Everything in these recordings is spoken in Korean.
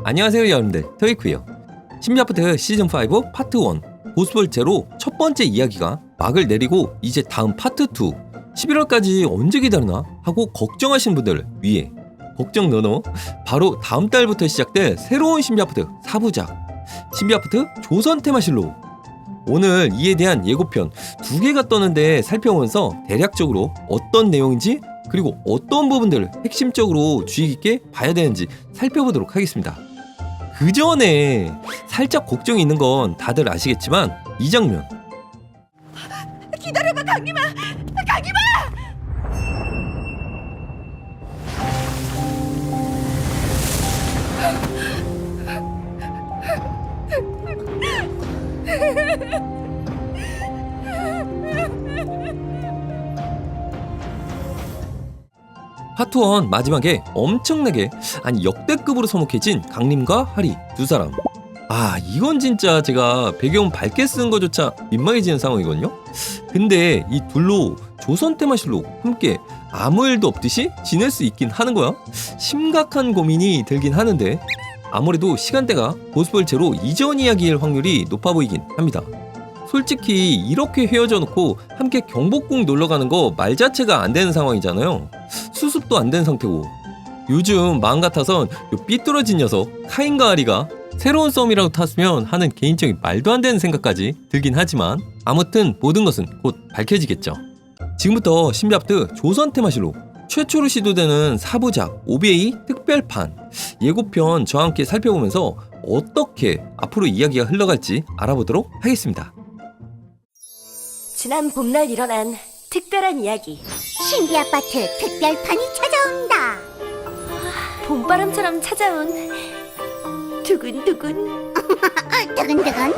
안녕하세요 여러분들, 토이쿠예요. 신비아파트 시즌5 파트 1 보스볼 제로 첫 번째 이야기가 막을 내리고 이제 다음 파트 2 11월까지 언제 기다리나 하고 걱정하시는 분들을 위해 걱정 노노, 바로 다음 달부터 시작될 새로운 신비아파트 4부작 신비아파트 조선 테마실록, 오늘 이에 대한 예고편 2개가 떴는데 살펴보면서 대략적으로 어떤 내용인지 그리고 어떤 부분들을 핵심적으로 주의 깊게 봐야 되는지 살펴보도록 하겠습니다. 그 전에 살짝 걱정이 있는 건 다들 아시겠지만 이 장면, 기다려봐 강림아! 강림아! 파트 1 마지막에 엄청나게, 아니 역대급으로 서먹해진 강림과 하리 두 사람. 이건 진짜 제가 배경 밝게 쓴 거조차 민망해지는 상황이거든요. 근데 이 둘로 조선 테마실록 함께 아무 일도 없듯이 지낼 수 있긴 하는 거야? 심각한 고민이 들긴 하는데 아무래도 시간대가 보스볼 제로 이전 이야기일 확률이 높아 보이긴 합니다. 솔직히 이렇게 헤어져 놓고 함께 경복궁 놀러가는 거 말 자체가 안 되는 상황이잖아요. 수습도 안 된 상태고, 요즘 마음 같아선 요 삐뚤어진 녀석 카인과 아리가 새로운 썸이라도 탔으면 하는 개인적인 말도 안 되는 생각까지 들긴 하지만 아무튼 모든 것은 곧 밝혀지겠죠. 지금부터 신비아파트 조선 테마실록 최초로 시도되는 4부작 OVA 특별판 예고편 저와 함께 살펴보면서 어떻게 앞으로 이야기가 흘러갈지 알아보도록 하겠습니다. 지난 봄날 일어난 특별한 이야기, 신비아파트 특별판이 찾아온다. 봄바람처럼 찾아온 두근두근. 두근두근.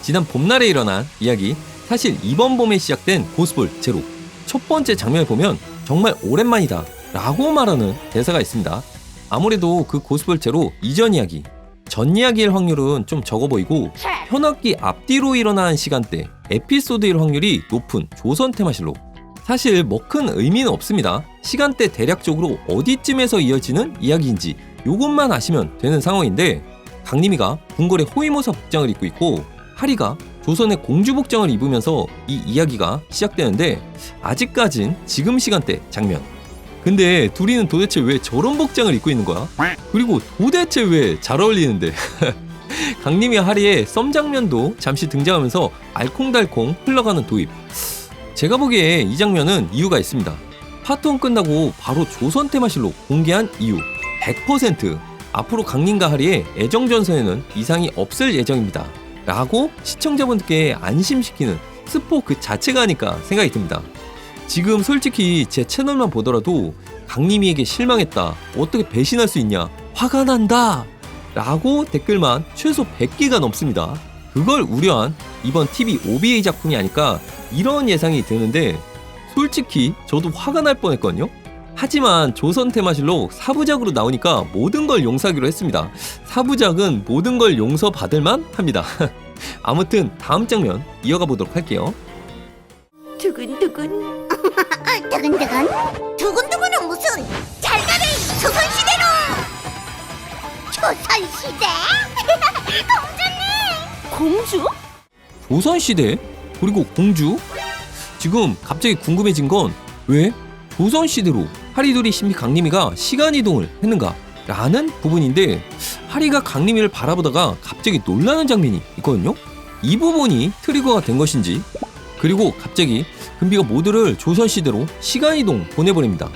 지난 봄날에 일어난 이야기, 사실 이번 봄에 시작된 보스볼 제로 첫 번째 장면을 보면 정말 오랜만이다 라고 말하는 대사가 있습니다. 아무래도 그 보스볼 제로 이전 이야기, 전 이야기일 확률은 좀 적어 보이고 현악기 앞뒤로 일어난 시간대 에피소드일 확률이 높은 조선 테마실록, 사실 뭐 큰 의미는 없습니다. 시간대 대략적으로 어디쯤에서 이어지는 이야기인지 요것만 아시면 되는 상황인데, 강림이가 궁궐의 호위모사 복장을 입고 있고 하리가 조선의 공주 복장을 입으면서 이 이야기가 시작되는데, 아직까진 지금 시간대 장면. 근데 둘이는 도대체 왜 저런 복장을 입고 있는 거야? 그리고 도대체 왜 잘 어울리는데? 강림이와 하리의 썸 장면도 잠시 등장하면서 알콩달콩 흘러가는 도입. 제가 보기에 이 장면은 이유가 있습니다. 파트 1 끝나고 바로 조선 테마실록 공개한 이유 100% 앞으로 강림과 하리의 애정전선에는 이상이 없을 예정입니다 라고 시청자분들께 안심시키는 스포 그 자체가 아닐까 생각이 듭니다. 지금 솔직히 제 채널만 보더라도 강림이에게 실망했다, 어떻게 배신할 수 있냐, 화가 난다 라고 댓글만 최소 100개가 넘습니다. 그걸 우려한 이번 TV OVA 작품이 아닐까 이런 예상이 드는데, 솔직히 저도 화가 날 뻔했거든요. 하지만 조선 테마실록 4부작으로 나오니까 모든 걸 용서하기로 했습니다. 4부작은 모든 걸 용서받을만 합니다. 아무튼 다음 장면 이어가 보도록 할게요. 두근두근. 두근두근. 두근두근은 무슨? 잘 가래 조선시대로. 조선시대? 공주님. 공주? 조선시대? 그리고 공주? 지금 갑자기 궁금해진 건 왜 조선시대로 하리둘이 신비 강림이가 시간이동을 했는가 라는 부분인데, 하리가 강림이를 바라보다가 갑자기 놀라는 장면이 있거든요. 이 부분이 트리거가 된 것인지, 그리고 갑자기 금비가 모두를 조선시대로 시간이동 보내버립니다.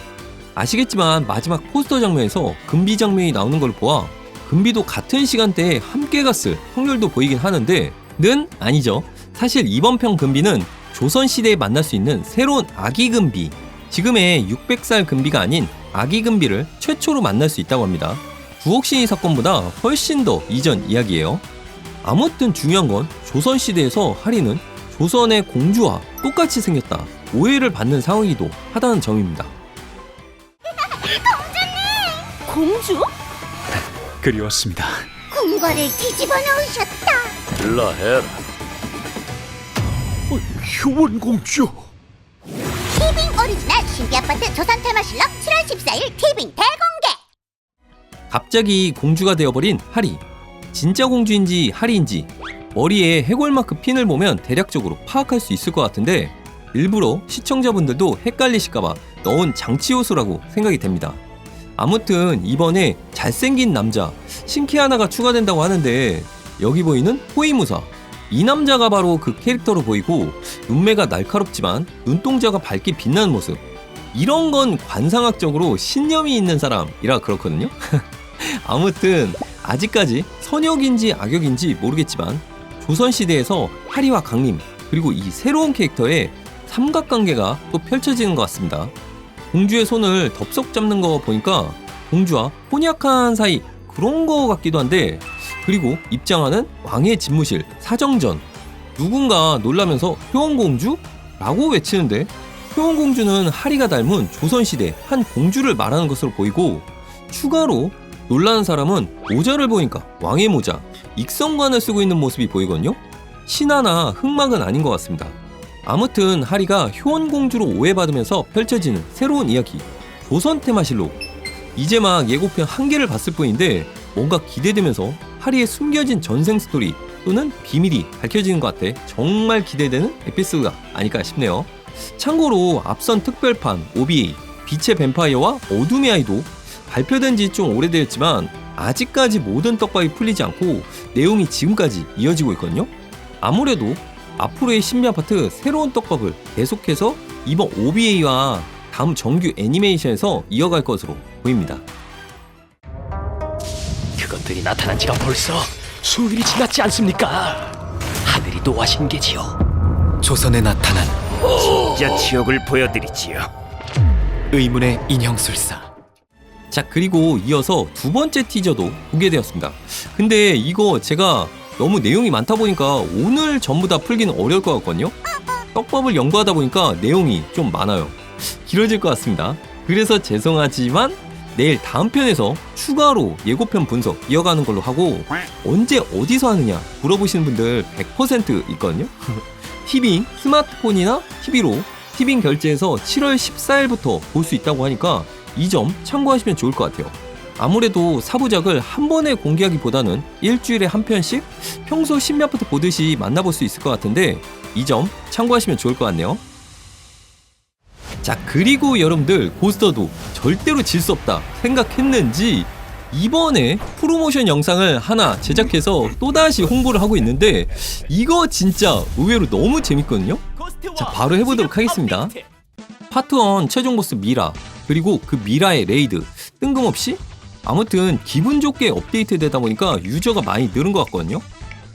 아시겠지만 마지막 포스터 장면에서 금비 장면이 나오는 걸 보아 금비도 같은 시간대에 함께 갔을 확률도 보이긴 하는데 는 아니죠. 사실 이번 편 금비는 조선시대에 만날 수 있는 새로운 아기 금비, 지금의 600살 금비가 아닌 아기 금비를 최초로 만날 수 있다고 합니다. 구옥신이 사건보다 훨씬 더 이전 이야기예요. 아무튼 중요한 건 조선시대에서 하리는 조선의 공주와 똑같이 생겼다, 오해를 받는 상황이기도 하다는 점입니다. 공주? 그리웠습니다. 궁궐을 뒤집어 놓으셨다. 일라해라. 효원공주. 티빙 오리지널 신비아파트 조선 테마실록 7월 14일 티빙 대공개. 갑자기 공주가 되어버린 하리. 진짜 공주인지 하리인지 머리에 해골마크 핀을 보면 대략적으로 파악할 수 있을 것 같은데 일부러 시청자분들도 헷갈리실까봐 넣은 장치 요소라고 생각이 됩니다. 아무튼 이번에 잘생긴 남자 신캐 하나가 추가된다고 하는데 여기 보이는 호위무사, 이 남자가 바로 그 캐릭터로 보이고 눈매가 날카롭지만 눈동자가 밝게 빛나는 모습, 이런 건 관상학적으로 신념이 있는 사람이라 그렇거든요. 아무튼 아직까지 선역인지 악역인지 모르겠지만 조선시대에서 하리와 강림 그리고 이 새로운 캐릭터의 삼각관계가 또 펼쳐지는 것 같습니다. 공주의 손을 덥석 잡는 거 보니까 공주와 혼약한 사이 그런 거 같기도 한데, 그리고 입장하는 왕의 집무실 사정전, 누군가 놀라면서 효원공주? 라고 외치는데 효원공주는 하리가 닮은 조선시대 한 공주를 말하는 것으로 보이고, 추가로 놀라는 사람은 모자를 보니까 왕의 모자, 익성관을 쓰고 있는 모습이 보이거든요. 신하나 흑막은 아닌 것 같습니다. 아무튼 하리가 효원공주로 오해받으면서 펼쳐지는 새로운 이야기, 조선 테마실록. 이제 막 예고편 한 개를 봤을 뿐인데 뭔가 기대되면서 하리의 숨겨진 전생 스토리 또는 비밀이 밝혀지는 것 같아 정말 기대되는 에피소드가 아닐까 싶네요. 참고로 앞선 특별판 OVA 빛의 뱀파이어와 어둠의 아이도 발표된 지 좀 오래되었지만 아직까지 모든 떡밥이 풀리지 않고 내용이 지금까지 이어지고 있거든요. 아무래도 앞으로의 신비 아파트 새로운 떡밥을 계속해서 이번 OVA와 다음 정규 애니메이션에서 이어갈 것으로 보입니다. 그것들이 나타난 지가 벌써 수일이 지났지 않습니까? 하늘이 노하신 게지요. 조선에 나타난 진짜 지옥을 보여드리지요. 의문의 인형술사. 자, 그리고 이어서 두 번째 티저도 공개되었습니다. 근데 이거 제가 너무 내용이 많다 보니까 오늘 전부 다 풀기는 어려울 것 같거든요. 떡밥을 연구하다 보니까 내용이 좀 많아요. 길어질 것 같습니다. 그래서 죄송하지만 내일 다음 편에서 추가로 예고편 분석 이어가는 걸로 하고, 언제 어디서 하느냐 물어보시는 분들 100% 있거든요. 티빙, 스마트폰이나 TV로 티빙 결제해서 7월 14일부터 볼 수 있다고 하니까 이 점 참고하시면 좋을 것 같아요. 아무래도 4부작을 한 번에 공개하기보다는 일주일에 한 편씩 평소 신비 아파트 보듯이 만나볼 수 있을 것 같은데 이 점 참고하시면 좋을 것 같네요. 자, 그리고 여러분들 고스터도 절대로 질 수 없다 생각했는지 이번에 프로모션 영상을 하나 제작해서 또다시 홍보를 하고 있는데 이거 진짜 의외로 너무 재밌거든요. 자, 바로 해보도록 하겠습니다. 파트 1 최종 보스 미라, 그리고 그 미라의 레이드 뜬금없이 아무튼 기분 좋게 업데이트 되다 보니까 유저가 많이 늘은 것 같거든요.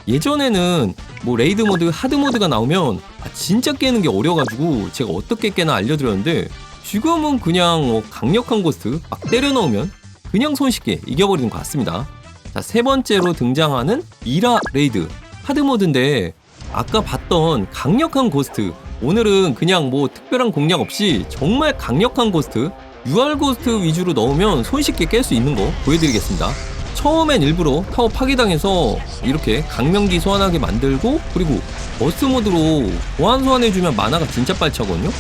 예전에는 뭐 레이드 모드, 하드 모드가 나오면 진짜 깨는 게 어려가지고 제가 어떻게 깨나 알려드렸는데 지금은 그냥 강력한 고스트 막 때려 넣으면 그냥 손쉽게 이겨버리는 것 같습니다. 자, 세 번째로 등장하는 미라 레이드 하드 모드인데 아까 봤던 강력한 고스트, 오늘은 그냥 뭐 특별한 공략 없이 정말 강력한 고스트, UR 고스트 위주로 넣으면 손쉽게 깰 수 있는 거 보여드리겠습니다. 처음엔 일부러 타워 파괴당해서 이렇게 강명기 소환하게 만들고, 그리고 버스 모드로 보안 소환해주면 만화가 진짜 빨리 차거든요.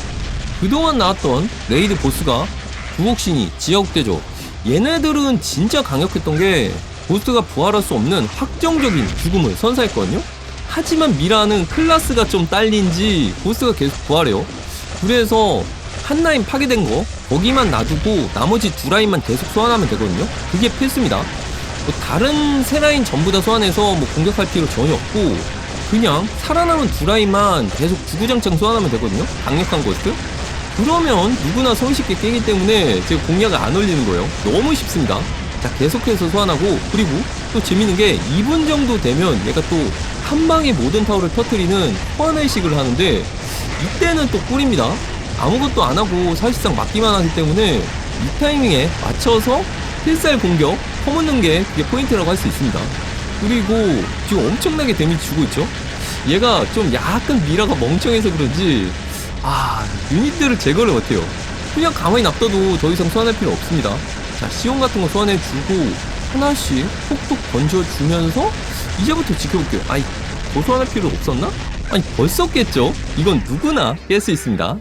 그동안 나왔던 레이드 보스가 구옥신이, 지하국대조, 얘네들은 진짜 강력했던 게 보스가 부활할 수 없는 확정적인 죽음을 선사했거든요. 하지만 미라는 클라스가 좀 딸린지 보스가 계속 부활해요. 그래서 한 라인 파괴된 거 거기만 놔두고 나머지 두 라인만 계속 소환하면 되거든요. 그게 필수입니다. 뭐 다른 세 라인 전부 다 소환해서 뭐 공격할 필요 전혀 없고 그냥 살아남은 두 라인만 계속 주구장창 소환하면 되거든요. 강력한 고스트. 그러면 누구나 손쉽게 깨기 때문에 제가 공략을 안 올리는 거예요. 너무 쉽습니다. 자, 계속해서 소환하고, 그리고 또 재밌는 게 2분 정도 되면 얘가 또 한 방에 모든 타워를 터뜨리는 소환의식을 하는데 이때는 또 꿀입니다. 아무것도 안 하고 사실상 맞기만 하기 때문에 이 타이밍에 맞춰서 필살 공격 퍼붓는 게 그게 포인트라고 할 수 있습니다. 그리고 지금 엄청나게 데미지 주고 있죠. 얘가 좀 약간 미라가 멍청해서 그런지 유닛들을 제거를 못해요. 그냥 가만히 놔둬도 더 이상 소환할 필요 없습니다. 자, 시온 같은 거 소환해주고 하나씩 톡톡 던져주면서 이제부터 지켜볼게요. 더 소환할 필요 없었나? 벌써 깼죠? 이건 누구나 깰 수 있습니다.